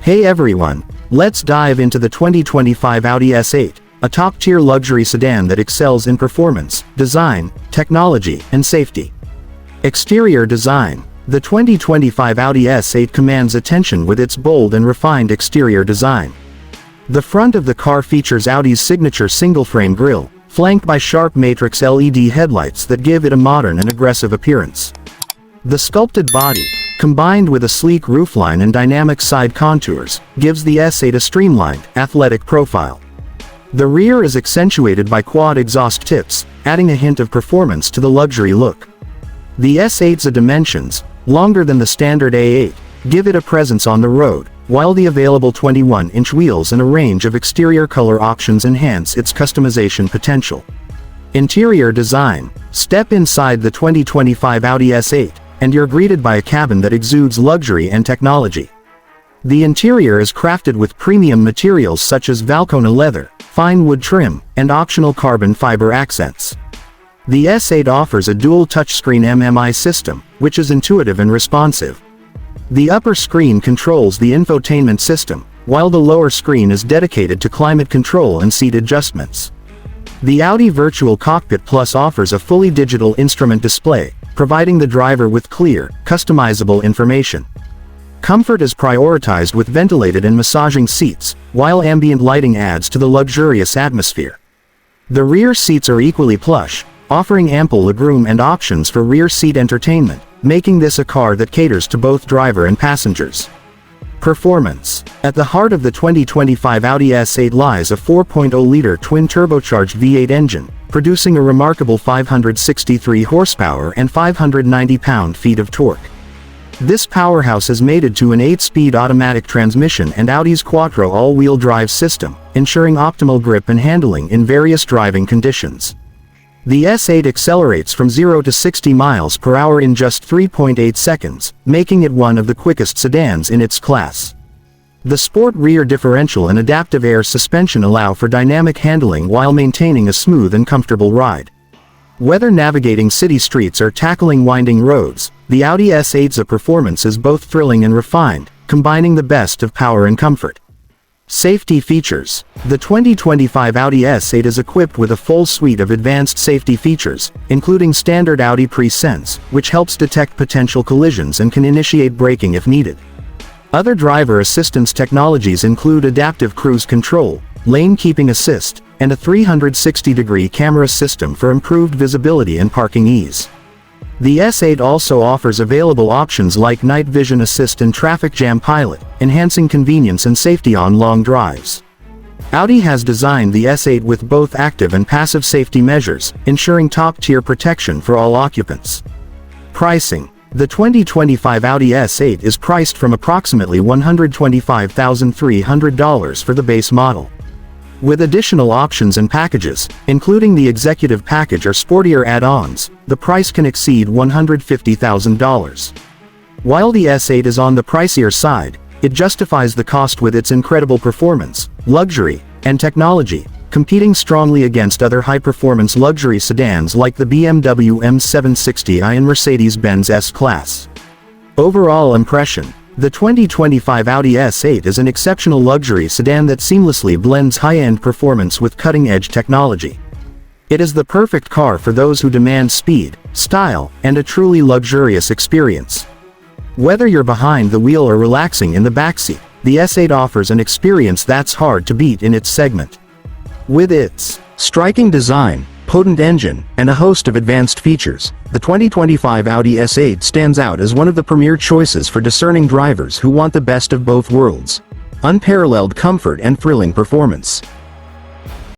Hey everyone, let's dive into the 2025 Audi S8, a top-tier luxury sedan that excels in performance, design, technology, and safety. Exterior design. The 2025 Audi S8 commands attention with its bold and refined exterior design. The front of the car features Audi's signature single-frame grille, flanked by sharp matrix LED headlights that give it a modern and aggressive appearance. The sculpted body, combined with a sleek roofline and dynamic side contours, gives the S8 a streamlined, athletic profile. The rear is accentuated by quad exhaust tips, adding a hint of performance to the luxury look. The S8's dimensions, longer than the standard A8, give it a presence on the road, while the available 21-inch wheels and a range of exterior color options enhance its customization potential. Interior design. Step inside the 2025 Audi S8, and you're greeted by a cabin that exudes luxury and technology. The interior is crafted with premium materials such as Valcona leather, fine wood trim, and optional carbon fiber accents. The S8 offers a dual touchscreen MMI system, which is intuitive and responsive. The upper screen controls the infotainment system, while the lower screen is dedicated to climate control and seat adjustments. The Audi Virtual Cockpit Plus offers a fully digital instrument display, providing the driver with clear, customizable information. Comfort is prioritized with ventilated and massaging seats, while ambient lighting adds to the luxurious atmosphere. The rear seats are equally plush, offering ample legroom and options for rear seat entertainment, making this a car that caters to both driver and passengers. Performance. At the heart of the 2025 Audi S8 lies a 4.0-liter twin-turbocharged V8 engine, producing a remarkable 563 horsepower and 590 pound-feet of torque. This powerhouse is mated to an 8-speed automatic transmission and Audi's Quattro all-wheel drive system, ensuring optimal grip and handling in various driving conditions. The S8 accelerates from 0 to 60 miles per hour in just 3.8 seconds, making it one of the quickest sedans in its class. The sport rear differential and adaptive air suspension allow for dynamic handling while maintaining a smooth and comfortable ride. Whether navigating city streets or tackling winding roads, the Audi S8's performance is both thrilling and refined, combining the best of power and comfort. Safety features. The 2025 Audi S8 is equipped with a full suite of advanced safety features, including standard Audi Pre-Sense, which helps detect potential collisions and can initiate braking if needed. Other driver assistance technologies include adaptive cruise control, lane keeping assist, and a 360-degree camera system for improved visibility and parking ease. The S8 also offers available options like night vision assist and traffic jam pilot, enhancing convenience and safety on long drives. Audi has designed the S8 with both active and passive safety measures, ensuring top-tier protection for all occupants. Pricing. The 2025 Audi S8 is priced from approximately $125,300 for the base model. With additional options and packages, including the executive package or sportier add-ons, the price can exceed $150,000. While the S8 is on the pricier side, it justifies the cost with its incredible performance, luxury, and technology, competing strongly against other high-performance luxury sedans like the BMW M760i and Mercedes-Benz S-Class. Overall impression. The 2025 Audi S8 is an exceptional luxury sedan that seamlessly blends high-end performance with cutting-edge technology. It is the perfect car for those who demand speed, style, and a truly luxurious experience. Whether you're behind the wheel or relaxing in the backseat, the S8 offers an experience that's hard to beat in its segment. With its striking design, potent engine, and a host of advanced features, the 2025 Audi S8 stands out as one of the premier choices for discerning drivers who want the best of both worlds: unparalleled comfort and thrilling performance.